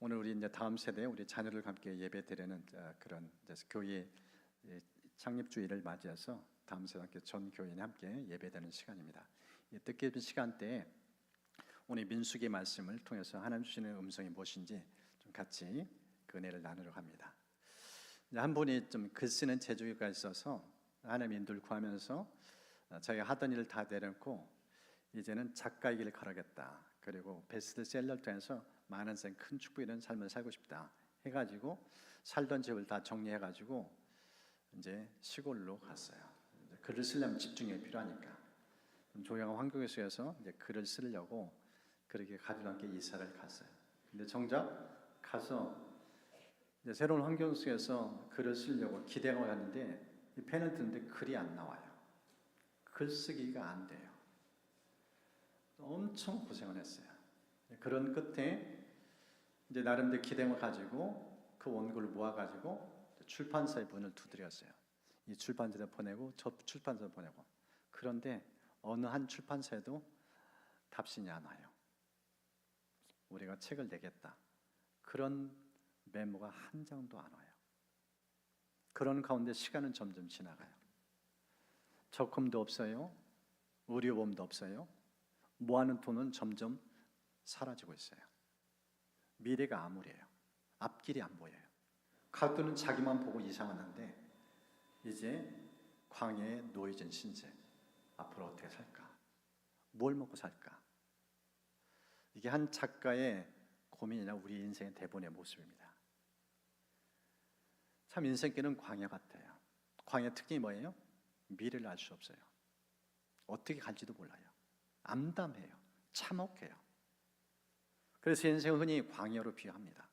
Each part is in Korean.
오늘 우리 이제 다음 세대 우리 자녀를 함께 예배드리는 그런 교회 창립주일을 맞이해서 다음 세대 함께 전 교인이 함께 예배드리는 시간입니다. 이 뜻깊은 시간대에 오늘 민수기 말씀을 통해서 하나님 주시는 음성이 무엇인지 좀 같이 그 은혜를 나누려고 합니다. 한 분이 좀 글 쓰는 재주가 있어서 하나님 인도를 구하면서 자기가 하던 일을 다 내려놓고 이제는 작가의 길을 걸어겠다. 그리고 베스트셀러를 통해서 많은 생 큰 축복 있는 삶을 살고 싶다 해가지고 살던 집을 다 정리해가지고 이제 시골로 갔어요. 글을 쓰려면 집중력이 필요하니까 조용한 환경 속에서 이제 글을 쓰려고 그렇게 가족과 함께 이사를 갔어요. 근데 정작 가서 이제 새로운 환경 속에서 글을 쓰려고 기대하고 갔는데 이 펜을 드는데 글이 안 나와요. 글쓰기가 안 돼요. 엄청 고생을 했어요. 그런 끝에 이제 나름대로 기대을 가지고 그 원고를 모아가지고 출판사에 문을 두드렸어요. 이 출판사에 보내고 저 출판사에 보내고. 그런데 어느 한 출판사에도 답신이 안 와요. 우리가 책을 내겠다. 그런 메모가 한 장도 안 와요. 그런 가운데 시간은 점점 지나가요. 적금도 없어요. 의료보험도 없어요. 모아놓은 돈은 점점 사라지고 있어요. 미래가 암울해요. 앞길이 안 보여요. 가족들은 자기만 보고 이상하는데 이제 광야에 놓여진 신세. 앞으로 어떻게 살까? 뭘 먹고 살까? 이게 한 작가의 고민이나 우리 인생의 대본의 모습입니다. 참 인생길은 광야 같아요. 광야의 특징이 뭐예요? 미래를 알 수 없어요. 어떻게 갈지도 몰라요. 암담해요. 참혹해요. 그래서 인생을 흔히 광야로 비유합니다.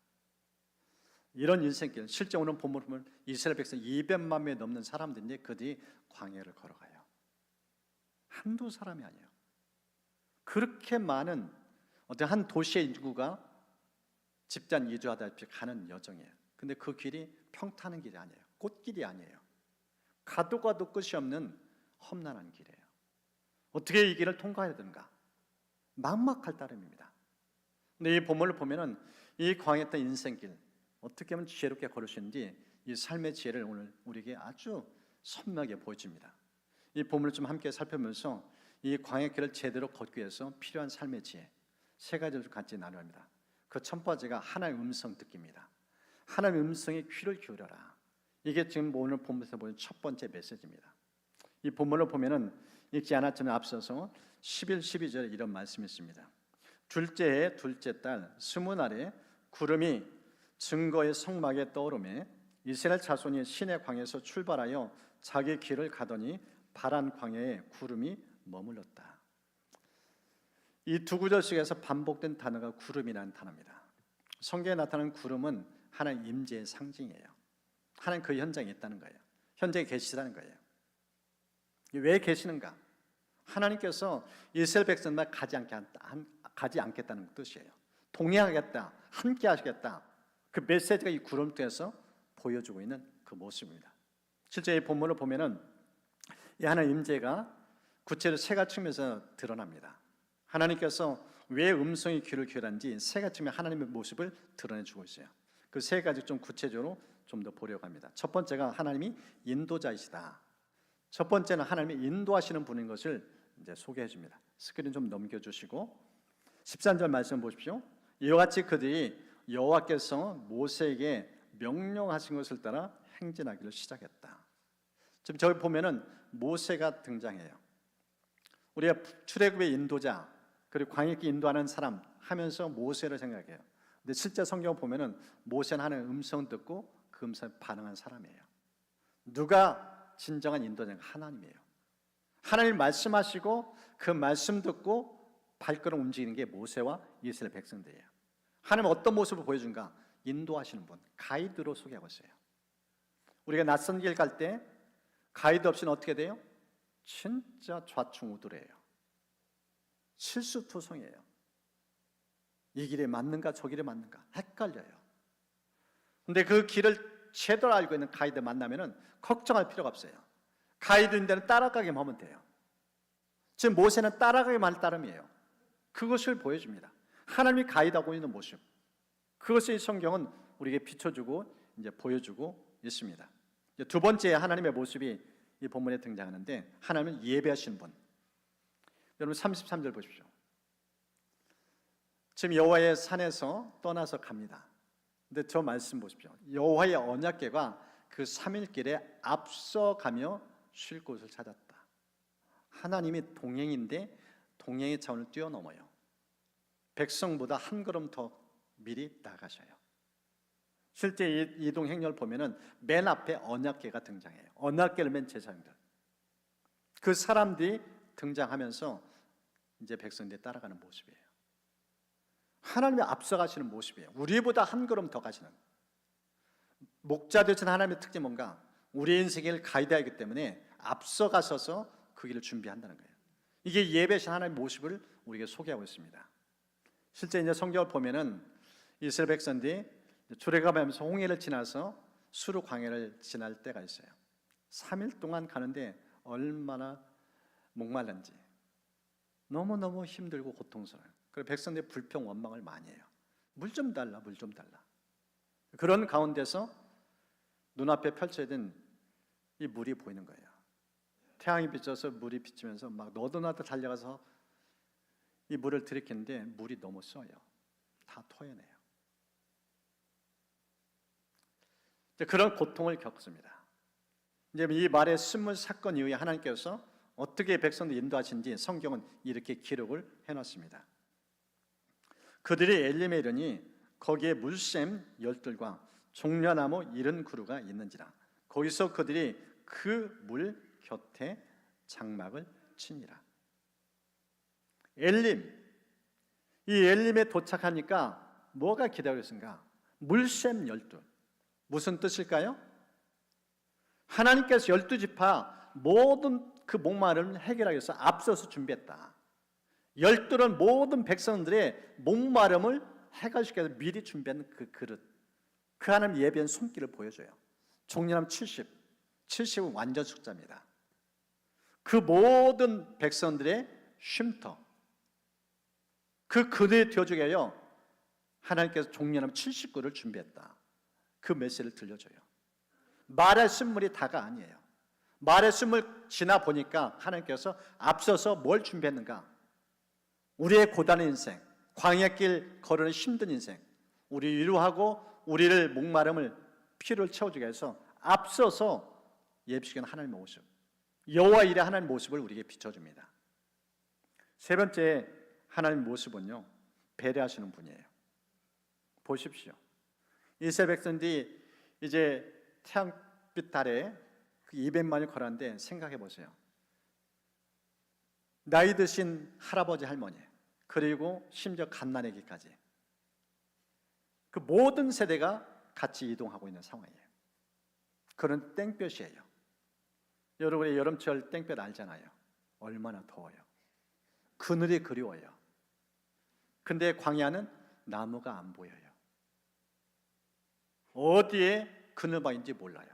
이런 인생길, 실제 오늘 본문을 보면 이스라엘 백성 200만 명이 넘는 사람들인데 그들이 광야를 걸어가요. 한두 사람이 아니에요. 그렇게 많은 어떤 한 도시의 인구가 집단 이주하다시피 가는 여정이에요. 근데 그 길이 평탄한 길이 아니에요. 꽃길이 아니에요. 가도 가도 끝이 없는 험난한 길이에요. 어떻게 이 길을 통과해야 되는가? 막막할 따름입니다. 근데 이 본문을 보면은 이 광야의 인생길 어떻게 하면 지혜롭게 걸을 수 있는지 이 삶의 지혜를 오늘 우리에게 아주 선명하게 보여줍니다. 이 본문을 좀 함께 살펴보면서 이 광야 길을 제대로 걷기 위해서 필요한 삶의 지혜 세 가지를 같이 나눠야 합니다. 그 첫 번째가 하나님의 음성 듣기입니다. 하나님의 음성에 귀를 기울여라. 이게 지금 오늘 본문에서 보는 첫 번째 메시지입니다. 이 본문을 보면은 읽지 않았지만 앞서서 11, 12절에 이런 말씀이 있습니다. 둘째 해 둘째 달 20날에 구름이 증거의 성막에 떠오르매 이스라엘 자손이 시내 광야에서 출발하여 자기 길을 가더니 바란 광야에 구름이 머물렀다. 이 두 구절 속에서 반복된 단어가 구름이라는 단어입니다. 성경에 나타나는 구름은 하나님 임재의 상징이에요. 하나님 그 현장에 있다는 거예요. 현장에 계시다는 거예요. 왜 계시는가? 하나님께서 이스라엘 백성만 가지 않겠다는 뜻이에요. 동행하겠다, 함께 하시겠다. 그 메시지가 이 구름 통해서 보여주고 있는 그 모습입니다. 실제 이 본문을 보면은 이 하나님 임재가 구체로 세 가지 측면에서 드러납니다. 하나님께서 왜 음성의 귀를 기울였는지 세 가지 측면 하나님의 모습을 드러내주고 있어요. 그 세 가지 좀 구체적으로 좀 더 보려고 합니다. 첫 번째가 하나님이 인도자이시다. 첫 번째는 하나님이 인도하시는 분인 것을 이제 소개해 줍니다. 스크린 좀 넘겨주시고 13절 말씀 보십시오. 이와 같이 그들이 여호와께서 모세에게 명령하신 것을 따라 행진하기를 시작했다. 지금 저기 보면은 모세가 등장해요. 우리가 출애굽의 인도자 그리고 광야길 인도하는 사람 하면서 모세를 생각해요. 근데 실제 성경 보면은 모세는 하나님의 음성 듣고 그 음성에 반응한 사람이에요. 누가 진정한 인도자가 하나님이에요. 하나님 말씀하시고 그 말씀 듣고 발걸음 움직이는 게 모세와 이스라엘 백성들이에요. 하나님 어떤 모습을 보여준가? 인도하시는 분, 가이드로 소개하고 있어요. 우리가 낯선 길 갈 때 가이드 없이는 어떻게 돼요? 진짜 좌충우돌해요. 실수투성이에요. 이 길에 맞는가 저 길에 맞는가 헷갈려요. 근데 그 길을 제대로 알고 있는 가이드 만나면은 걱정할 필요가 없어요. 가이드인데는 따라가기만 하면 돼요. 지금 모세는 따라가기만 할 따름이에요. 그것을 보여줍니다. 하나님이 가이드하고 있는 모습. 그것이 성경은 우리에게 비춰주고 이제 보여주고 있습니다. 이제 두 번째 하나님의 모습이 이 본문에 등장하는데, 하나님은 예배하신 분. 여러분 33절 보십시오. 지금 여호와의 산에서 떠나서 갑니다. 근데 저 말씀 보십시오. 여호와의 언약궤가 그 3일 길에 앞서가며 쉴 곳을 찾았다. 하나님이 동행인데 동행의 차원을 뛰어넘어요. 백성보다 한 걸음 더 미리 나가셔요. 실제 이동 행렬 보면은 맨 앞에 언약궤가 등장해요. 언약궤를 맨 제사장들, 그 사람들이 등장하면서 이제 백성들이 따라가는 모습이에요. 하나님이 앞서가시는 모습이에요. 우리보다 한 걸음 더 가시는. 목자 되신 하나님의 특징이 뭔가? 우리의 인생을 가이드하기 때문에 앞서가셔서 그 길을 준비한다는 거예요. 이게 예배신 하나님의 모습을 우리에게 소개하고 있습니다. 실제 이제 성경을 보면은 이스라엘 백성들이 출애굽하면서 홍해를 지나서 수르 광야를 지날 때가 있어요. 3일 동안 가는데 얼마나 목말른지, 너무너무 힘들고 고통스러워요. 그래서 백성들이 불평 원망을 많이 해요. 물 좀 달라, 물 좀 달라. 그런 가운데서 눈앞에 펼쳐진 이 물이 보이는 거예요. 태양이 비쳐서 물이 비치면서 막 너도 나도 달려가서 이 물을 들이키는데 물이 너무 써요. 다 토해내요. 그런 고통을 겪습니다. 이제 이 말의 쓴물 사건 이후에 하나님께서 어떻게 백성들 인도하신지 성경은 이렇게 기록을 해놨습니다. 그들이 엘림에 이르니 거기에 물샘 열둘과 종려나무 70그루가 있는지라. 거기서 그들이 그 물 곁에 장막을 치니라. 엘림, 이 엘림에 도착하니까 뭐가 기다리고 있는가? 물샘 열둘. 무슨 뜻일까요? 하나님께서 12지파 모든 그 목마름을 해결하기 위해서 앞서서 준비했다. 12은 모든 백성들의 목마름을 해결시키기 위해서 미리 준비한 그 그릇, 그 하나님 예배한 손길을 보여줘요. 종려나무 70은 완전 숫자입니다. 그 모든 백성들의 쉼터, 그 그릇에 되어주게 하여 하나님께서 종려나무 70그루를 준비했다. 그 메시지를 들려줘요. 말의 쓴물이 다가 아니에요. 말의 쓴물 지나 보니까 하나님께서 앞서서 뭘 준비했는가? 우리의 고단한 인생, 광야길 걸으는 힘든 인생, 우리 위로하고 우리를 목마름을 피로를 채워주게 해서 앞서서 예비시키는 하나님의 모습, 여호와 일의 하나님의 모습을 우리에게 비춰줍니다. 세 번째 하나님의 모습은요, 배려하시는 분이에요. 보십시오. 이스라엘 백성들이 이제 태양빛 아래 그 200만을 걸었는데 생각해 보세요. 나이 드신 할아버지 할머니, 그리고 심지어 갓난아기까지 그 모든 세대가 같이 이동하고 있는 상황이에요. 그런 땡볕이에요. 여러분이 여름철 땡볕 알잖아요. 얼마나 더워요. 그늘이 그리워요. 근데 광야는 나무가 안 보여요. 어디에 그늘방인지 몰라요.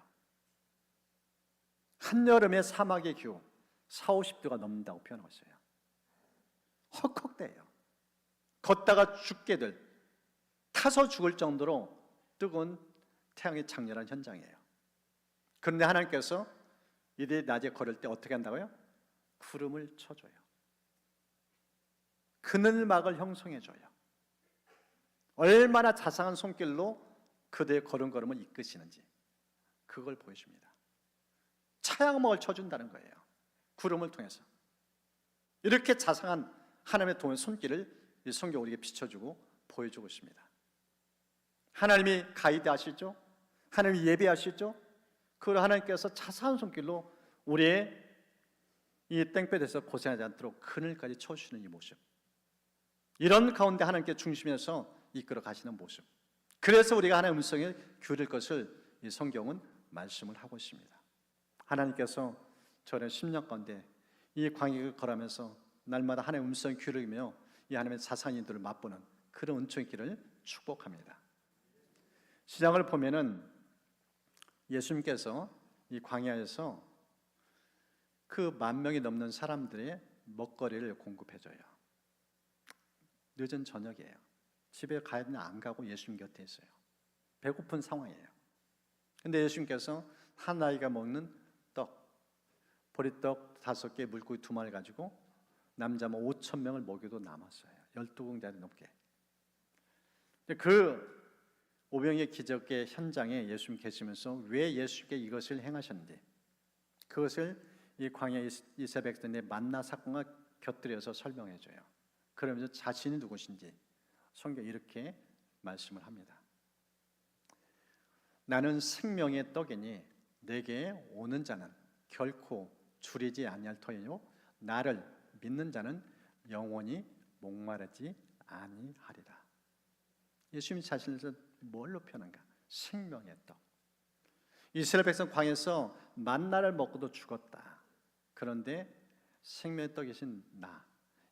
한여름의 사막의 기후 40~50도가 넘는다고 표현하고 있어요. 헉헉대요. 걷다가 죽게들, 타서 죽을 정도로 뜨거운 태양이 장렬한 현장이에요. 그런데 하나님께서 이들이 낮에 걸을 때 어떻게 한다고요? 구름을 쳐줘요. 그늘막을 형성해줘요. 얼마나 자상한 손길로 그들의 걸음걸음을 이끄시는지 그걸 보여줍니다. 차양막을 쳐준다는 거예요. 구름을 통해서. 이렇게 자상한 하나님의 도의 손길을 이 성경 우리에게 비춰주고 보여주고 있습니다. 하나님이 가이드 하시죠? 하나님이 예배하시죠? 그걸 하나님께서 자상한 손길로 우리의 이 땡볕에서 고생하지 않도록 그늘까지 쳐주시는 이 모습, 이런 가운데 하나님께 중심에서 이끌어 가시는 모습, 그래서 우리가 하나님의 음성에 기울일 것을 이 성경은 말씀을 하고 있습니다. 하나님께서 저는 10년 가운데 이 광야를 걸으면서 날마다 하나님의 음성에 기울이며 이 하나님의 자상한 인도를 맛보는 그런 은총의 길을 축복합니다. 시장을 보면은 예수님께서 이 광야에서 그 10,000명이 넘는 사람들의 먹거리를 공급해줘요. 늦은 저녁이에요. 집에 가야 되나 안 가고 예수님 곁에 있어요. 배고픈 상황이에요. 근데 예수님께서 한 아이가 먹는 떡, 보리떡 5개, 물고기 2마리 가지고 남자 5,000명을 먹여도 남았어요. 12공자리 넘게. 그 오병이의 기적의 현장에 예수님 계시면서 왜 예수님께 이것을 행하셨는지, 그것을 이 광야 이스라엘 백성의 만나 사건과 곁들여서 설명해 줘요. 그러면서 자신이 누구신지 성경에 이렇게 말씀을 합니다. 나는 생명의 떡이니 내게 오는 자는 결코 줄이지 아니할 터이요 나를 믿는 자는 영원히 목마르지 아니하리라. 예수님 자신을 뭘로 표현한가? 생명의 떡. 이스라엘 백성 광야에서 만나를 먹고도 죽었다. 그런데 생명의 떡이신 나,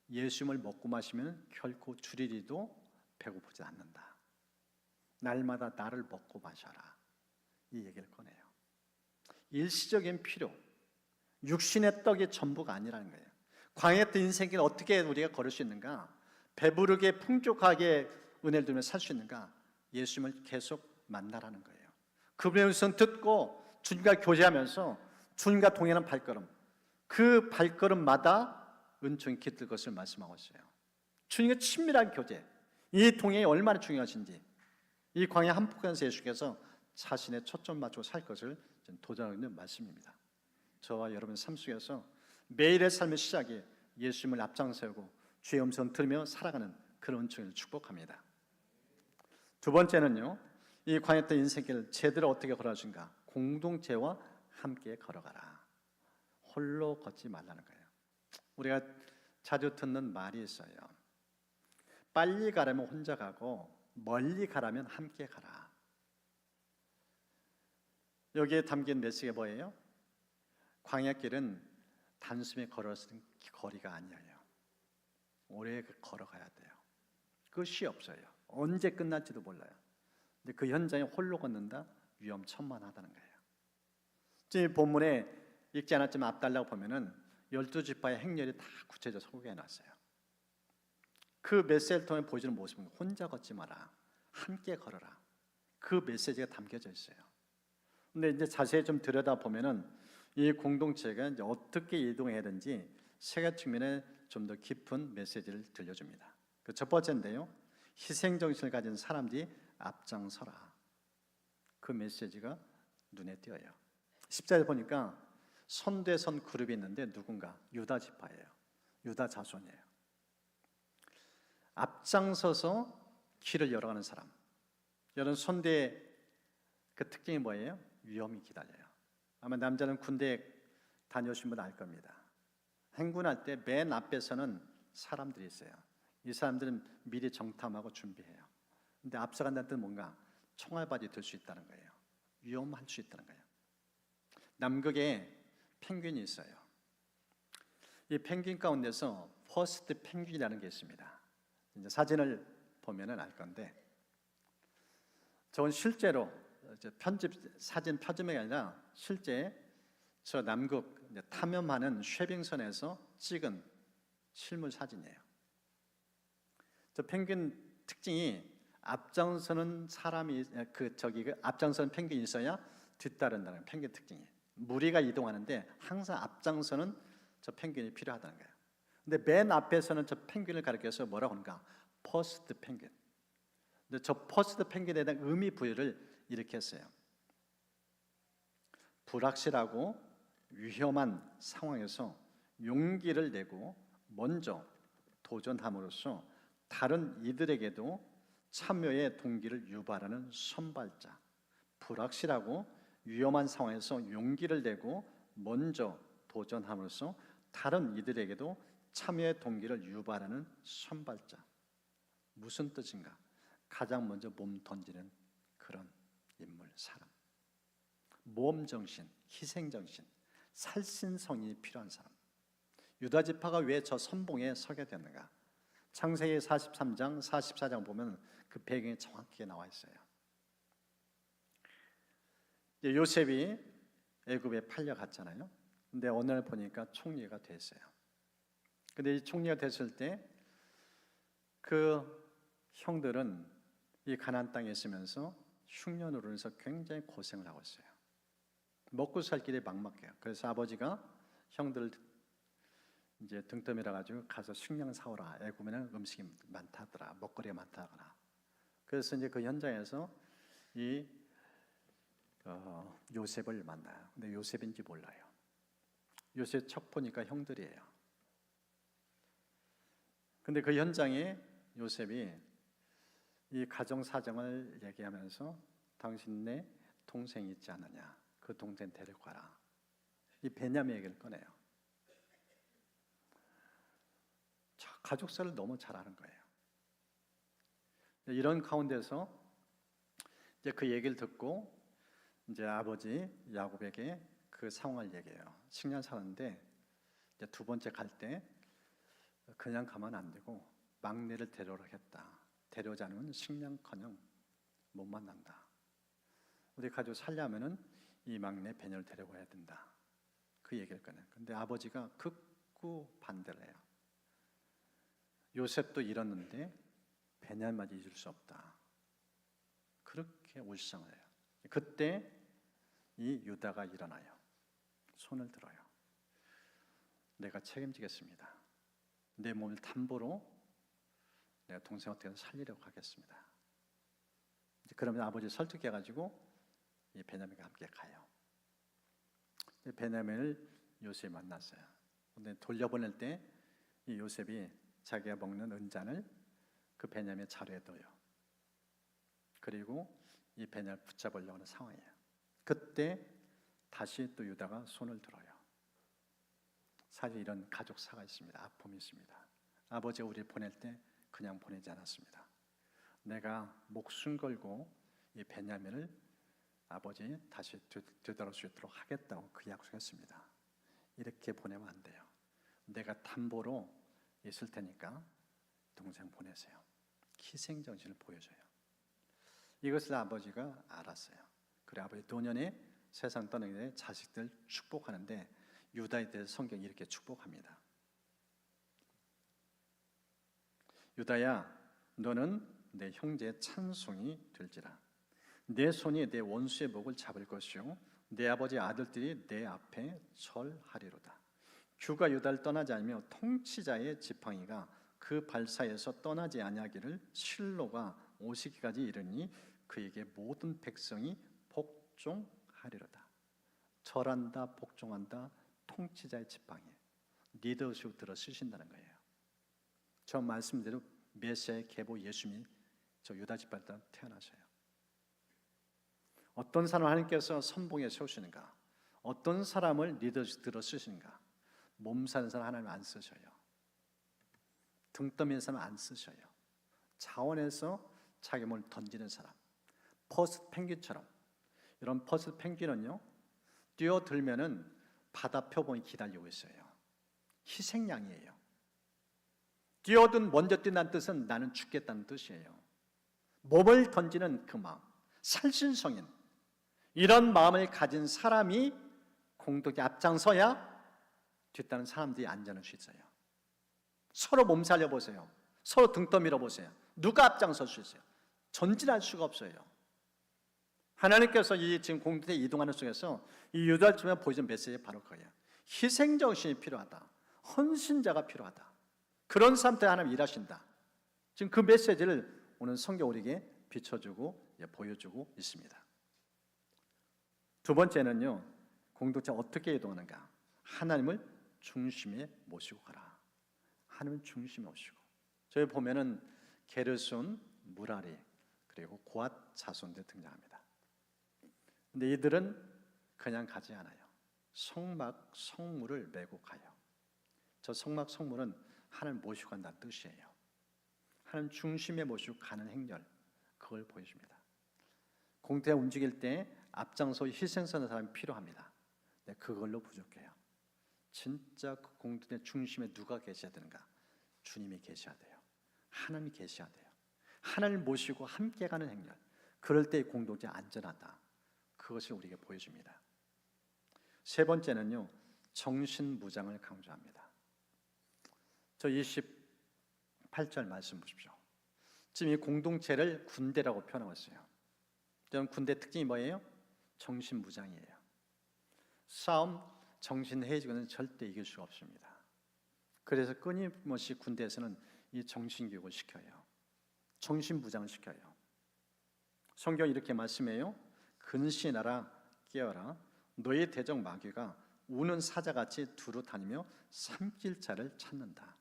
예수님을 먹고 마시면 결코 줄이리도 배고프지 않는다. 날마다 나를 먹고 마셔라. 이 얘기를 꺼내요. 일시적인 필요, 육신의 떡이 전부가 아니라는 거예요. 광야의 인생을 어떻게 우리가 걸을 수 있는가? 배부르게 풍족하게 은혜를 두며 살 수 있는가? 예수님을 계속 만나라는 거예요. 그분의 음성 듣고 주님과 교제하면서 주님과 동행하는 발걸음, 그 발걸음마다 은총이 깃들 것을 말씀하고 있어요. 주님과 친밀한 교제, 이 동행이 얼마나 중요하신지, 이 광야 한복판에서 예수께서 자신의 초점 맞추고 살 것을 도전하고 있는 말씀입니다. 저와 여러분 삶 속에서 매일의 삶의 시작에 예수님을 앞장서고 주의 음성 들으며 살아가는 그런 은총을 축복합니다. 두 번째는요, 이 광야 때 인생길 제대로 어떻게 걸어가신가? 공동체와 함께 걸어가라. 홀로 걷지 말라는 거예요. 우리가 자주 듣는 말이 있어요. 빨리 가려면 혼자 가고 멀리 가라면 함께 가라. 여기에 담긴 메시지가 뭐예요? 광야길은 단숨에 걸어서는 거리가 아니에요. 오래 걸어가야 돼요. 끝이 없어요. 언제 끝날지도 몰라요. 근데 그 현장에 홀로 걷는다? 위험천만하다는 거예요. 지금 본문에 읽지 않았지만 앞달라고 보면은 12지파의 행렬이 다 구체적으로 소개해 놨어요. 그 메시지를 통해 보여주는 모습은 혼자 걷지 마라, 함께 걸어라. 그 메시지가 담겨져 있어요. 근데 이제 자세히 좀 들여다보면은 이 공동체가 이제 어떻게 이동해야 되는지 세 가지 측면에 좀 더 깊은 메시지를 들려줍니다. 그 첫 번째인데요, 희생 정신을 가진 사람들이 앞장서라. 그 메시지가 눈에 띄어요. 10절에 보니까 선대선 그룹이 있는데 누군가 유다 지파예요. 유다 자손이에요. 앞장서서 길을 열어가는 사람. 여러분, 선대 그 특징이 뭐예요? 위험이 기다려요. 아마 남자는 군대 다녀오신 분 알 겁니다. 행군할 때 맨 앞에서는 사람들이 있어요. 이 사람들은 미리 정탐하고 준비해요. 근데 앞서간다는 뜻은 뭔가 총알바지 들 수 있다는 거예요. 위험할 수 있다는 거예요. 남극에 펭귄이 있어요. 이 펭귄 가운데서 퍼스트 펭귄이라는 게 있습니다. 이제 사진을 보면은 알 건데, 저건 실제로 사진 편집이 아니라 실제 저 남극 탐험하는 쉐빙선에서 찍은 실물 사진이에요. 저 펭귄 특징이 앞장서는 사람이 앞장서는 펭귄이 있어야 뒤따른다는 펭귄 특징이. 무리가 이동하는데 항상 앞장서는 저 펭귄이 필요하다는 거예요. 근데 맨 앞에서는 저 펭귄을 가리켜서 뭐라고 하는가? 퍼스트 펭귄. 근데 저 퍼스트 펭귄에 대한 의미 부여를 이렇게 했어요. 불확실하고 위험한 상황에서 용기를 내고 먼저 도전함으로써 다른 이들에게도 참여의 동기를 유발하는 선발자. 불확실하고 위험한 상황에서 용기를 내고 먼저 도전함으로써 다른 이들에게도 참여의 동기를 유발하는 선발자. 무슨 뜻인가? 가장 먼저 몸 던지는 그런 인물, 사람. 모험정신, 희생정신, 살신성이 필요한 사람. 유다 지파가 왜 저 선봉에 서게 됐는가? 창세기 43장, 44장 보면 그 배경이 정확하게 나와 있어요. 요셉이 애굽에 팔려갔잖아요. 근데 어느 날 보니까 총리가 됐어요. 근데 이 총리가 됐을 때 그 형들은 이 가나안 땅에 있으면서 흉년으로 인해서 굉장히 고생을 하고 있어요. 먹고 살 길이 막막해요. 그래서 아버지가 형들 이제 등떠밀어 가지고 가서 식량 사오라. 애굽에는 음식이 많다더라. 먹거리가 많다더라. 그래서 이제 그 현장에서 이 요셉을 만나요. 근데 요셉인지 몰라요. 요셉 척 보니까 형들이에요. 근데 그 현장에 요셉이 이 가정 사정을 얘기하면서 당신네 동생이 있지 않느냐, 그 동생 데리고 가라. 이 베냐민 얘기를 꺼내요. 가족사를 너무 잘 아는 거예요. 이런 가운데서 이제 그 얘기를 듣고 이제 아버지 야곱에게 그 상황을 얘기해요. 식량 사는데 이제 두 번째 갈 때 그냥 가면 안 되고 막내를 데려오겠다. 데려오지 않으면 식량커녕 못 만난다. 우리 가족 살려면은 이 막내 베냐를 데려와야 된다. 그 얘기를 꺼내요. 근데 아버지가 극구 반대를 해요. 요셉도 잃었는데 베냐민만 잊을 수 없다. 그렇게 울상을 해요. 그때 이 유다가 일어나요. 손을 들어요. 내가 책임지겠습니다. 내 몸을 담보로 내가 동생 어떻게 살리려고 하겠습니다. 그러면 아버지 설득해가지고 이 베냐민과 함께 가요. 베냐민을 요셉이 만났어요. 근데 돌려보낼 때 이 요셉이 자기가 먹는 은잔을 그 베냐민의 자루에 넣어요. 그리고 이 베냐민을 붙잡으려고 하는 상황이에요. 그때 다시 또 유다가 손을 들어요. 사실 이런 가족사가 있습니다. 아픔이 있습니다. 아버지가 우리를 보낼 때 그냥 보내지 않았습니다. 내가 목숨 걸고 이 베냐민을 아버지 다시 되돌아올 수 있도록 하겠다고 그 약속했습니다. 이렇게 보내면 안 돼요. 내가 담보로 있을 테니까 동생 보내세요. 희생정신을 보여줘요. 이것을 아버지가 알았어요. 그래 아버지 노년에 세상 떠나기 전에 자식들 축복하는데 유다에 대해서 성경이 이렇게 축복합니다. 유다야 너는 내 형제의 찬송이 될지라. 내 손이 내 원수의 목을 잡을 것이요 내 아버지 아들들이 내 앞에 절하리로다. 규가 유다를 떠나지 않으며 통치자의 지팡이가 그 발사에서 떠나지 아니하기를 실로가 오시기까지 이르니 그에게 모든 백성이 복종하리로다. 절한다, 복종한다, 통치자의 지팡이, 리더십을 들어 쓰신다는 거예요. 저 말씀대로 메시아의 계보 예수님이 저 유다 지파에서 태어나셔요. 어떤 사람을 하나님께서 선봉에 세우시는가? 어떤 사람을 리더십 들어 쓰시는가? 몸 사는 사람 하나님 안 쓰셔요. 등 떠미는 사람 안 쓰셔요. 자원에서 자기 몸을 던지는 사람, 퍼스트 펭귄처럼. 이런 퍼스트 펭귄은요 뛰어들면은 바다 표본이 기다리고 있어요. 희생양이에요. 뛰어든 먼저 뛴다는 뜻은 나는 죽겠다는 뜻이에요. 몸을 던지는 그 마음, 살신성인 이런 마음을 가진 사람이 공덕에 앞장서야 뒷다른 사람들이 안전할 수 있어요. 서로 몸살려 보세요. 서로 등 떠밀어 보세요. 누가 앞장설 수 있어요? 전진할 수가 없어요. 하나님께서 이 지금 공동체 이동하는 속에서 이 유다처럼 보여준 메시지가 바로 그거예요. 희생정신이 필요하다. 헌신자가 필요하다. 그런 사람들 하나님 일하신다. 지금 그 메시지를 오늘 성경 우리에게 비춰주고 보여주고 있습니다. 두 번째는요, 공동체 어떻게 이동하는가? 하나님을 중심에 모시고 가라. 하나님을 중심에 모시고. 저희 보면은 게르손, 무라리 그리고 고앗 자손들 등장합니다. 근데 이들은 그냥 가지 않아요. 성막, 성물을 메고 가요. 저 성막, 성물은 하나님 모시고 간다는 뜻이에요. 하나님 중심에 모시고 가는 행렬, 그걸 보여줍니다. 공동체가 움직일 때 앞장서 희생하는 사람이 필요합니다. 네, 그걸로 부족해요. 진짜 그 공동체 중심에 누가 계셔야 되는가? 주님이 계셔야 돼요. 하나님이 계셔야 돼요. 하나님을 모시고 함께 가는 행렬, 그럴 때 공동체 안전하다. 그것을 우리에게 보여줍니다. 세 번째는요, 정신무장을 강조합니다. 저 28절 말씀 보십시오. 지금 이 공동체를 군대라고 표현하고 있어요. 저는 군대 특징이 뭐예요? 정신무장이에요. 싸움, 정신해지고는 절대 이길 수가 없습니다. 그래서 끊임없이 군대에서는 이 정신교육을 시켜요. 정신무장을 시켜요. 성경이 이렇게 말씀해요. 근신하라 깨어라 너의 대적 마귀가 우는 사자같이 두루 다니며 삼킬 자를 찾는다.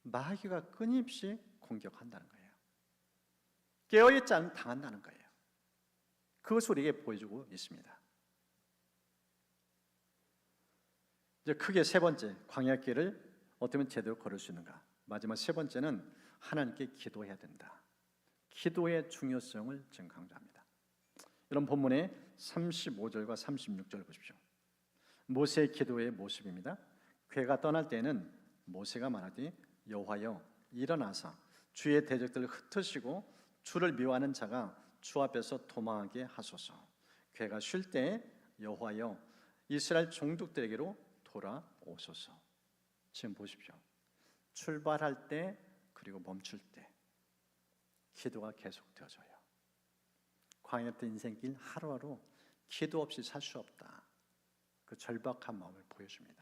마귀가 끊임없이 공격한다는 거예요. 깨어있지 않으면 당한다는 거예요. 그것을 우리에게 보여주고 있습니다. 이제 크게 세 번째, 광야길을 어떻게 하면 제대로 걸을 수 있는가. 마지막 세 번째는 하나님께 기도해야 된다. 기도의 중요성을 지금 강조합니다. 이런 본문의 35절과 36절 보십시오. 모세의 기도의 모습입니다. 괴가 떠날 때는 모세가 말하되 여호와여 일어나사 주의 대적들을 흩으시고 주를 미워하는 자가 주 앞에서 도망하게 하소서. 괴가 쉴 때 여호와여 이스라엘 종족들에게로 돌아오소서. 지금 보십시오. 출발할 때 그리고 멈출 때 기도가 계속되어져요. 광야의 인생길 하루하루 기도 없이 살 수 없다. 그 절박한 마음을 보여줍니다.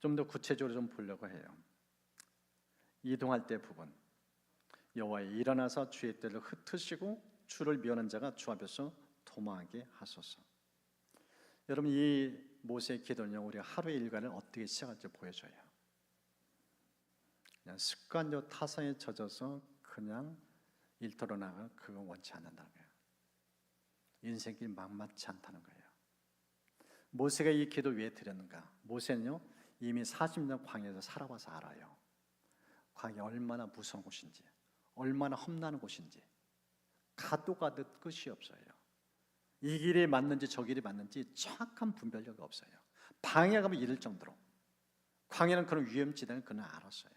좀 더 구체적으로 좀 보려고 해요. 이동할 때 부분 여호와여 일어나서 주의 뜰을 흩으시고 주를 미워하는 자가 주 앞에서 도망하게 하소서. 여러분 이 모세의 기도는요 우리가 하루의 일과를 어떻게 시작할지 보여줘요. 그냥 습관적 타성에 젖어서 그냥 일터로 나가 그건 원치 않는다는 거예요. 인생길 막맞지 않다는 거예요. 모세가 이 기도 왜 드렸는가? 모세는요 이미 40년 광야에서 살아봐서 알아요. 광야 얼마나 무서운 곳인지, 얼마나 험난한 곳인지. 가도 가듯 끝이 없어요. 이 길이 맞는지 저 길이 맞는지 정확한 분별력이 없어요. 방해 가면 이를 정도로. 광야는 그런 위험지대는 그는 알았어요.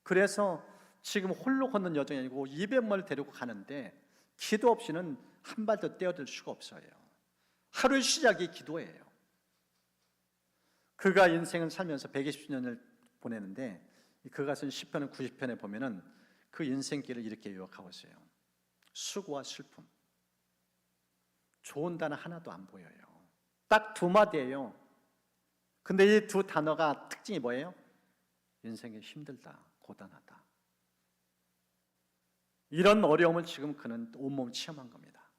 그래서 지금 홀로 걷는 여정이 아니고 200마리를 데리고 가는데 기도 없이는 한 발도 떼어들 수가 없어요. 하루의 시작이 기도예요. 그가 인생을 살면서 120년을 보내는데 그가 쓴 시편 90편에 보면은 그 인생길을 이렇게 요약하고 있어요. 수고와 슬픔. 좋은 단어 하나도 안 보여요. 딱 두 마디예요. 근데 이 두 단어가 특징이 뭐예요? 인생이 힘들다, 고단하다. 이런 어려움을 지금 그는 온몸 체험한 겁니다.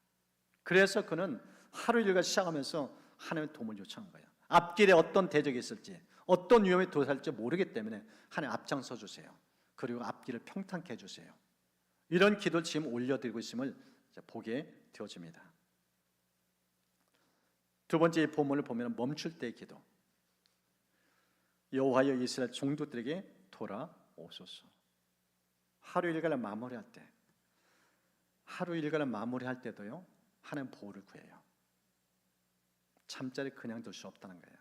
그래서 그는 하루 일과 시작하면서 하나님의 도움을 요청한 거예요. 앞길에 어떤 대적이 있을지, 어떤 위험에 도달할지 모르기 때문에 하나님 앞장서 주세요. 그리고 앞길을 평탄케 해주세요. 이런 기도를 지금 올려드리고 있음을 보게 되어집니다. 두 번째 본문을 보면 멈출 때의 기도. 여호와여 이스라엘 종족들에게 돌아오소서. 하루 일과를 마무리할 때, 하루 일과를 마무리할 때도요 하나님 보호를 구해요. 잠자리 그냥 둘 수 없다는 거예요.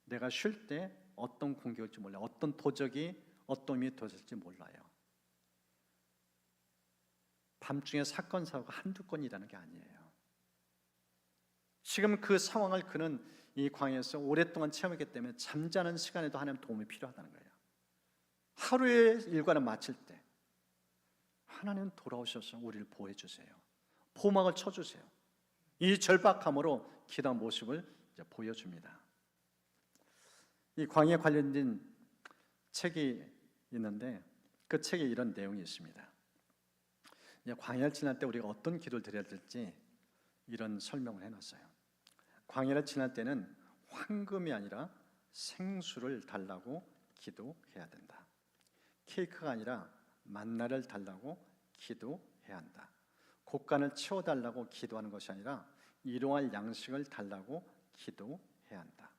내가 쉴 때 어떤 공격이 올지 몰라요. 어떤 도적이 어떤 의미에 도질지 몰라요. 밤중에 사건 사고가 한두 건이라는 게 아니에요. 지금 그 상황을 그는 이 광야에서 오랫동안 체험했기 때문에 잠자는 시간에도 하나님 도움이 필요하다는 거예요. 하루의 일과를 마칠 때 하나님 돌아오셔서 우리를 보호해 주세요. 포막을 쳐주세요. 이 절박함으로 기도한 모습을 보여줍니다. 이 광야에 관련된 책이 있는데 그 책에 이런 내용이 있습니다. 광야를 지날 때 우리가 어떤 기도를 드려야 될지 이런 설명을 해놨어요. 광야를 지날 때는 황금이 아니라 생수를 달라고 기도해야 된다. 케이크가 아니라 만나를 달라고 기도해야 한다. 곡간을 채워달라고 기도하는 것이 아니라 일용할 양식을 달라고 기도해야 한다.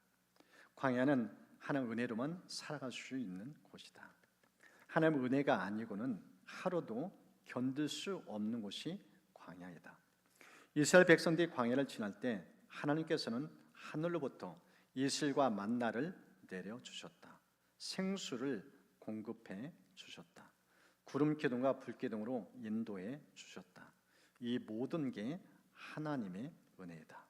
광야는 하나님의 은혜로만 살아갈 수 있는 곳이다. 하나님의 은혜가 아니고는 하루도 견딜 수 없는 곳이 광야이다. 이스라엘 백성들이 광야를 지날 때 하나님께서는 하늘로부터 이슬과 만나를 내려주셨다. 생수를 공급해 주셨다. 구름 기둥과 불 기둥으로 인도해 주셨다. 이 모든 게 하나님의 은혜이다.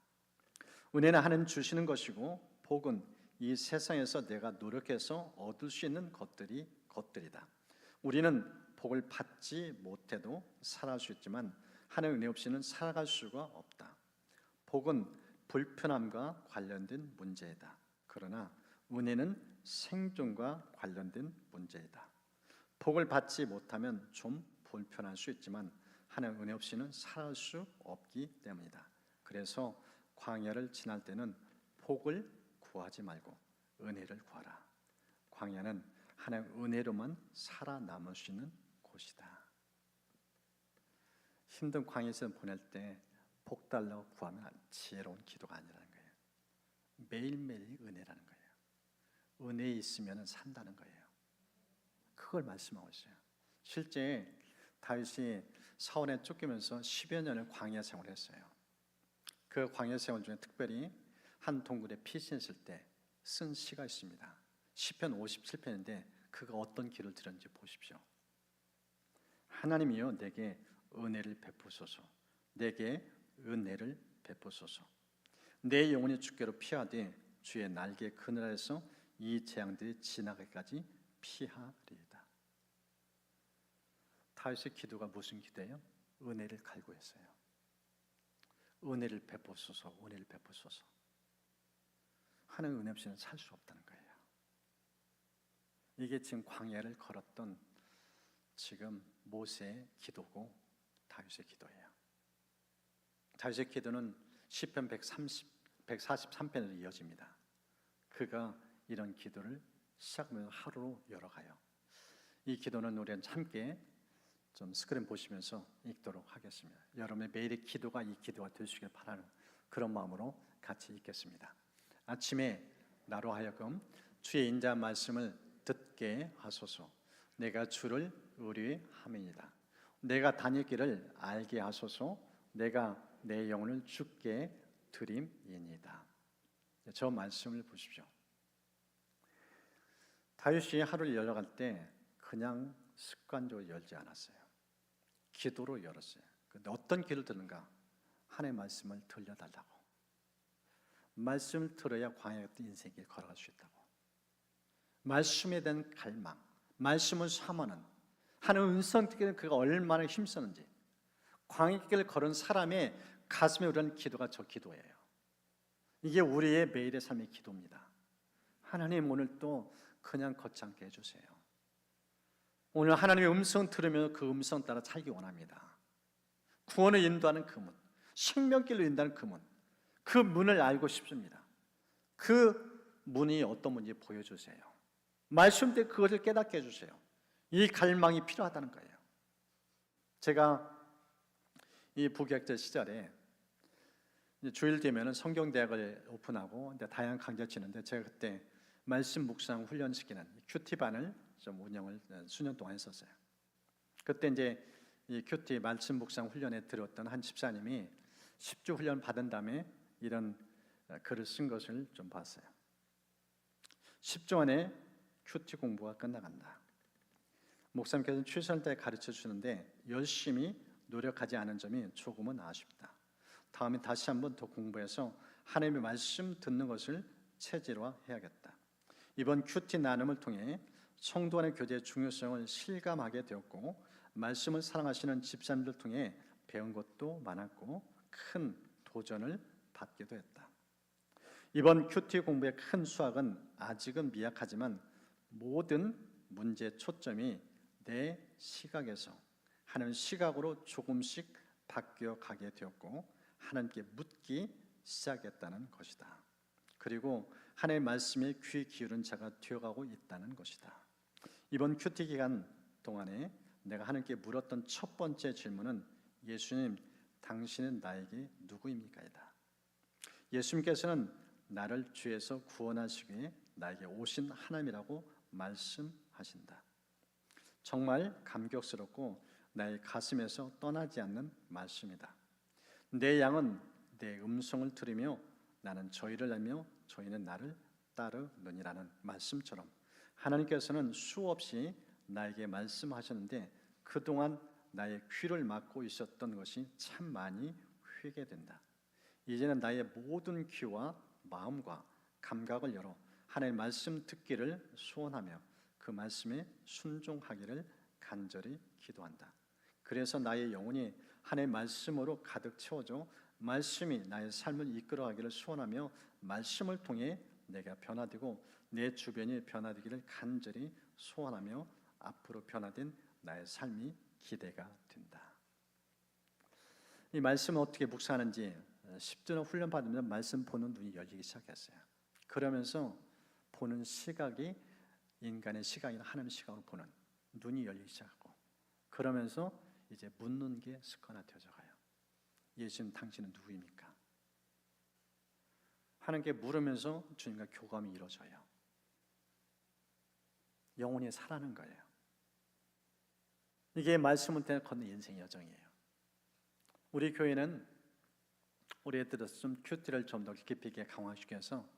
은혜는 하나님 주시는 것이고 복은 이 세상에서 내가 노력해서 얻을 수 있는 것들이다. 우리는 복을 받지 못해도 살아갈 수 있지만 하나님의 은혜 없이는 살아갈 수가 없다. 복은 불편함과 관련된 문제이다. 그러나 은혜는 생존과 관련된 문제이다. 복을 받지 못하면 좀 불편할 수 있지만 하나님의 은혜 없이는 살아갈 수 없기 때문이다. 그래서 광야를 지날 때는 복을 구하지 말고 은혜를 구하라. 광야는 하나님의 은혜로만 살아남을 수 있는 곳이다. 힘든 광야에서 보낼 때 복 달라고 구하면 지혜로운 기도가 아니라는 거예요. 매일매일 은혜라는 거예요. 은혜에 있으면 산다는 거예요. 그걸 말씀하고 있어요. 실제 다윗이 사울에 쫓기면서 10여 년을 광야 생활을 했어요. 그 광야 생활 중에 특별히 한 동굴에 피신했을 때 쓴 시가 있습니다. 시편 57편인데 그가 어떤 기를 들었는지 보십시오. 하나님이여 내게 은혜를 베푸소서. 내게 은혜를 베푸소서. 내 영혼이 주께로 피하되 주의 날개 그늘에서 이 재앙들이 지나가기까지 피하리이다. 다윗의 기도가 무슨 기도예요? 은혜를 갈구했어요. 은혜를 베푸소서, 은혜를 베푸소서. 하나님의 은혜 없이는 살 수 없다는 거예요. 이게 지금 광야를 걸었던 지금 모세의 기도고 다윗의 기도예요. 다윗의 기도는 시편 143편으로 이어집니다. 그가 이런 기도를 시작하면서 하루로 열어가요. 이 기도는 우리는 함께 좀 스크린 보시면서 읽도록 하겠습니다. 여러분의 매일의 기도가 이 기도가 되시길 바라는 그런 마음으로 같이 읽겠습니다. 아침에 나로 하여금 주의 인자한 말씀을 듣게 하소서. 내가 주를 의뢰함이니이다. 내가 다닐 길을 알게 하소서. 내가 내 영혼을 주께 드림이니이다. 저 말씀을 보십시오. 다윗이 하루를 열어갈 때 그냥 습관적으로 열지 않았어요. 기도로 열었어요. 근데 어떤 길을 듣는가? 하나님의 말씀을 들려달라고. 말씀을 들어야 광야 같은 인생길 걸어갈 수 있다고. 말씀에 대한 갈망, 말씀을 사모하는 하나님의 음성 듣기는 그가 얼마나 힘쓰는지. 광야길을 걸은 사람의 가슴에 오르는 기도가 저 기도예요. 이게 우리의 매일의 삶의 기도입니다. 하나님 오늘 또 그냥 걷지 해주세요. 오늘 하나님의 음성 들으며 그 음성 따라 살기 원합니다. 구원을 인도하는 그 문, 생명길로 인도하는 그 문, 그 문을 알고 싶습니다. 그 문이 어떤 문인지 보여주세요. 말씀대로 그것을 깨닫게 해주세요. 이 갈망이 필요하다는 거예요. 제가 이 부교육자 시절에 주일 되면 성경대학을 오픈하고 다양한 강좌를 치는데 제가 그때 말씀 묵상 훈련시키는 큐티반을 좀 운영을 수년 동안 했었어요. 그때 이제 이 큐티 말씀 묵상 훈련에 들었던 한 집사님이 10주 훈련 받은 다음에 이런 글을 쓴 것을 좀 봤어요. 10주 안에 큐티 공부가 끝나간다. 목사님께서는 최선을 다해 가르쳐 주시는데 열심히 노력하지 않은 점이 조금은 아쉽다. 다음에 다시 한번 더 공부해서 하나님의 말씀 듣는 것을 체질화해야겠다. 이번 큐티 나눔을 통해 성도 간의 교제의 중요성을 실감하게 되었고 말씀을 사랑하시는 집사님들 통해 배운 것도 많았고 큰 도전을 받기도 했다. 이번 큐티 공부의 큰 수확은 아직은 미약하지만 모든 문제의 초점이 내 시각에서 하나님 시각으로 조금씩 바뀌어 가게 되었고 하나님께 묻기 시작했다는 것이다. 그리고 하나님의 말씀에 귀 기울인 자가 되어가고 있다는 것이다. 이번 큐티 기간 동안에 내가 하나님께 물었던 첫 번째 질문은 예수님, 당신은 나에게 누구입니까? 이다. 예수님께서는 나를 죄에서 구원하시기 위해 나에게 오신 하나님이라고 말씀하신다. 정말 감격스럽고 나의 가슴에서 떠나지 않는 말씀이다. 내 양은 내 음성을 들으며 나는 저희를 알며 저희는 나를 따르느니라는 말씀처럼 하나님께서는 수없이 나에게 말씀하셨는데 그동안 나의 귀를 막고 있었던 것이 참 많이 회개된다. 이제는 나의 모든 귀와 마음과 감각을 열어 하나님의 말씀 듣기를 소원하며 그 말씀에 순종하기를 간절히 기도한다. 그래서 나의 영혼이 하나님의 말씀으로 가득 채워져 말씀이 나의 삶을 이끌어가기를 소원하며 말씀을 통해 내가 변화되고 내 주변이 변화되기를 간절히 소원하며 앞으로 변화된 나의 삶이 기대가 된다. 이 말씀을 어떻게 묵상하는지 10주년 훈련 받으면서 말씀 보는 눈이 열리기 시작했어요. 그러면서 보는 시각이 인간의 시각이나 하나님의 시각으로 보는 눈이 열리기 시작하고, 그러면서 이제 묻는 게 습관화되어져 가요. 예수님, 당신은 누구입니까? 하나님께 물으면서 주님과 교감이 이루어져요. 영혼이 살아나는 거예요. 이게 말씀을 통해 걷는 인생 여정이에요. 우리 교회는 우리 애들을 좀 큐티를 좀 더 깊이 있게 강화시켜서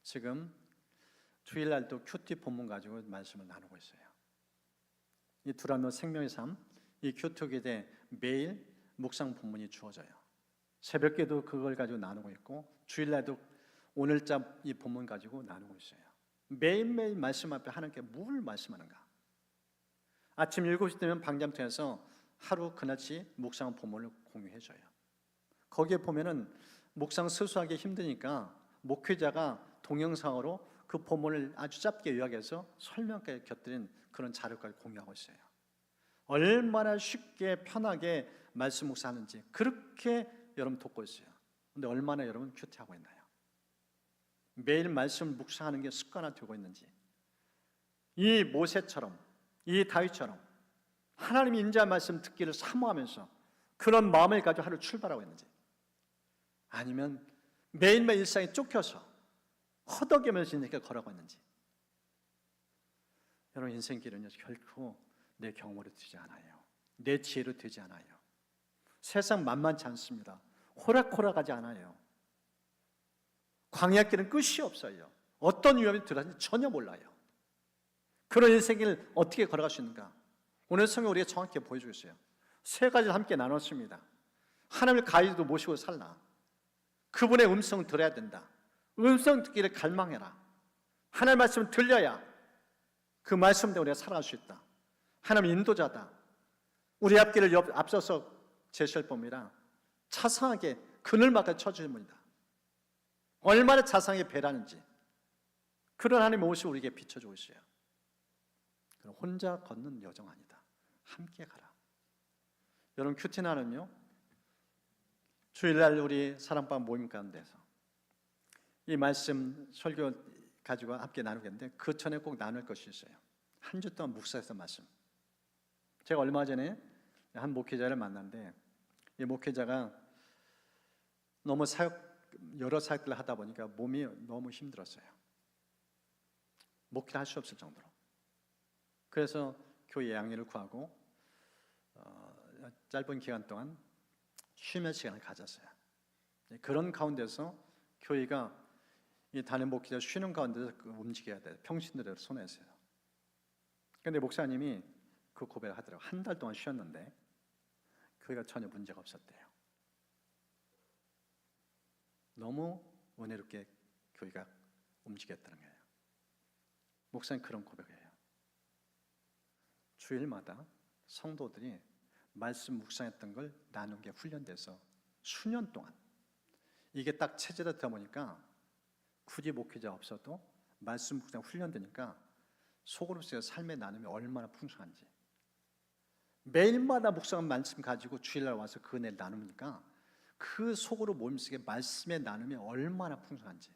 지금 주일날도 큐티 본문 가지고 말씀을 나누고 있어요. 이 두란노 생명의 삶, 이 큐티기에 매일 묵상 본문이 주어져요. 새벽에도 그걸 가지고 나누고 있고, 주일날도 오늘자 이 본문 가지고 나누고 있어요. 매일매일 말씀 앞에 하나님께 뭘 말씀하는가? 아침 7시 되면 방잠터에서 하루 그날치 묵상 본문을 공유해줘요. 거기에 보면은 묵상 스수하기 힘드니까 목회자가 동영상으로 그 본문을 아주 짧게 요약해서 설명까지 곁들인 그런 자료까지 공유하고 있어요. 얼마나 쉽게 편하게 말씀 묵상하는지 그렇게 여러분 돕고 있어요. 근데 얼마나 여러분 큐티하고 있나요? 매일 말씀을 묵상하는 게 습관화되고 있는지, 이 모세처럼, 이 다윗처럼 하나님이 인자한 말씀 듣기를 사모하면서 그런 마음을 가지고 하루 출발하고 있는지, 아니면 매일매일 일상에 쫓겨서 허덕이면서 인생을 걸어가고 있는지. 여러분, 인생길은 결코 내 경험으로 되지 않아요. 내 지혜로 되지 않아요. 세상 만만치 않습니다. 호락호락하지 않아요. 광야길은 끝이 없어요. 어떤 위험이 들어왔는지 전혀 몰라요. 그런 인생을 어떻게 걸어갈 수 있는가? 오늘 성경 우리가 정확히 보여주고 있어요. 세 가지를 함께 나눴습니다. 하나님을 가이드도 모시고 살라. 그분의 음성을 들어야 된다. 음성 듣기를 갈망해라. 하나님의 말씀을 들려야 그 말씀대로 우리가 살아갈 수 있다. 하나님 인도자다. 우리 앞길을 앞서서 제시할 법이라 차상하게 그늘막을 쳐주는 분이다. 얼마나 자상하게 배라는지 그런 하나님의 모습을 우리에게 비춰주고 있어요. 그럼 혼자 걷는 여정 아니다. 함께 가라. 여러분, 큐티나는요, 주일날 우리 사랑방 모임 가운데서 이 말씀 설교 가지고 함께 나누겠는데, 그 전에 꼭 나눌 것이 있어요. 한 주 동안 묵상했던 말씀. 제가 얼마 전에 한 목회자를 만났는데, 이 목회자가 너무 여러 사역들을 하다 보니까 몸이 너무 힘들었어요. 목회를 할 수 없을 정도로. 그래서 교회 양해를 구하고 짧은 기간 동안 쉬는 시간을 가졌어요. 그런 가운데서 교회가 이 단임 목회자 쉬는 가운데서 움직여야 돼요. 평신도를 손했어요. 그런데 목사님이 그 고백을 하더라고요. 한 달 동안 쉬었는데 교회가 전혀 문제가 없었대요. 너무 은혜롭게 교회가 움직였다는 거예요. 목사님 그런 고백이에요. 주일마다 성도들이 말씀 묵상했던 걸 나눈 게 훈련돼서 수년 동안 이게 딱 체제가 되다 보니까 굳이 목회자 없어도 말씀 묵상 훈련되니까 속으로서의 삶의 나눔이 얼마나 풍성한지, 매일마다 묵상한 말씀 가지고 주일날 와서 그 은혜를 나누니까 그 속으로 몸속에 말씀의 나눔이 얼마나 풍성한지,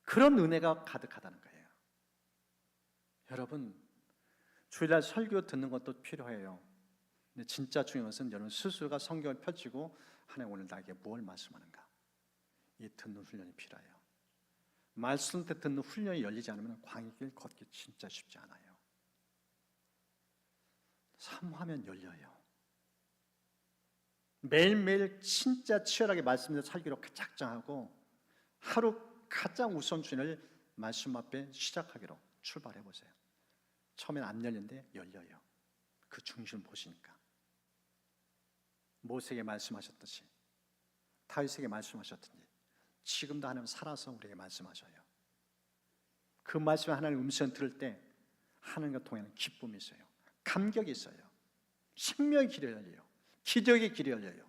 그런 은혜가 가득하다는 거예요. 여러분, 주일날 설교 듣는 것도 필요해요. 근데 진짜 중요한 것은 여러분 스스로가 성경을 펼치고 하나님 오늘 나에게 무엇을 말씀하는가, 이 듣는 훈련이 필요해요. 말씀 때 듣는 훈련이 열리지 않으면 광야길 걷기 진짜 쉽지 않아요. 사모하면 열려요. 매일매일 진짜 치열하게 말씀을 살기로 작정하고 하루 가장 우선순위를 말씀 앞에 시작하기로 출발해 보세요. 처음엔 안 열리는데 열려요. 그 중심을 보시니까. 모세에게 말씀하셨듯이, 다윗에게 말씀하셨듯이 지금도 하나님 살아서 우리에게 말씀하셔요. 그 말씀 하나님 음성 들을 때 하나님과 통하는 기쁨이 있어요. 감격이 있어요. 생명의 길이 열려요. 기적의 길이 열려요.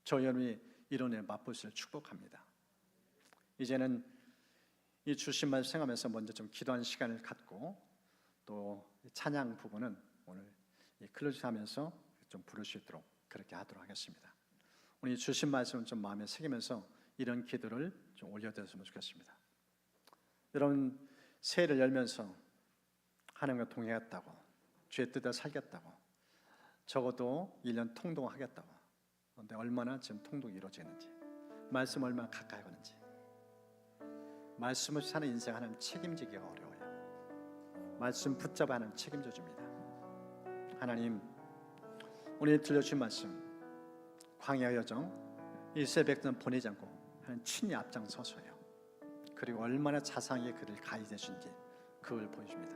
저 여러분이 이런 애 맛보시를 축복합니다. 이제는 이 주신 말씀 생각하면서 먼저 좀 기도하는 시간을 갖고 또 찬양 부분은 오늘 클로징하면서 좀 부를 수 있도록 그렇게 하도록 하겠습니다. 오늘 주신 말씀을 좀 마음에 새기면서 이런 기도를 좀 올려드렸으면 좋겠습니다. 여러분, 새해를 열면서 하나님과 동행했다고, 주의 뜻대로 살겠다고, 적어도 1년 통독하겠다고. 그런데 얼마나 지금 통독이 이루어지는지, 말씀 얼마나 가까이 가는지, 말씀을 사는 인생 하나님 책임지기가 어려워요. 말씀 붙잡아 하나님 책임져 줍니다. 하나님, 오늘 들려주신 말씀, 광야 여정, 이스라엘 백성 보내지 않고 하나님 친히 앞장서서요. 그리고 얼마나 자상하게 그를 가이되신지 그걸 보여줍니다.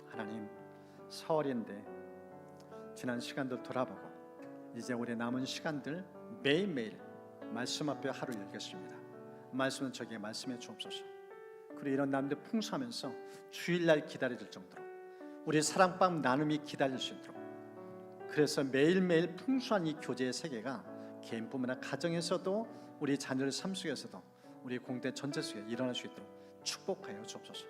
하나님, 설인데 지난 시간들 돌아보고 이제 우리 남은 시간들 매일매일 말씀 앞에 하루 열겠습니다. 말씀은 저에게 말씀해 주옵소서. 그리고 이런 남들 풍성하면서 주일날 기다릴 정도로 우리 사랑방 나눔이 기다릴 수 있도록, 그래서 매일매일 풍성한 이 교제의 세계가 개인뿐만 아니라 가정에서도 우리 자녀의 삶 속에서도 우리 공동체 전체 속에 일어날 수 있도록 축복하여 주옵소서.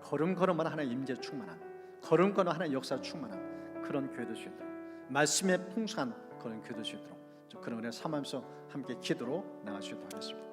걸음걸음마다 하나의 임재 충만한, 걸음걸음 하나의 역사 충만한 그런 교회 될 수 있도록, 말씀의 풍성한 그런 교회 될 수 있도록 그런 은혜 삼으면서 함께 기도로 나갈 수 있도록 하겠습니다.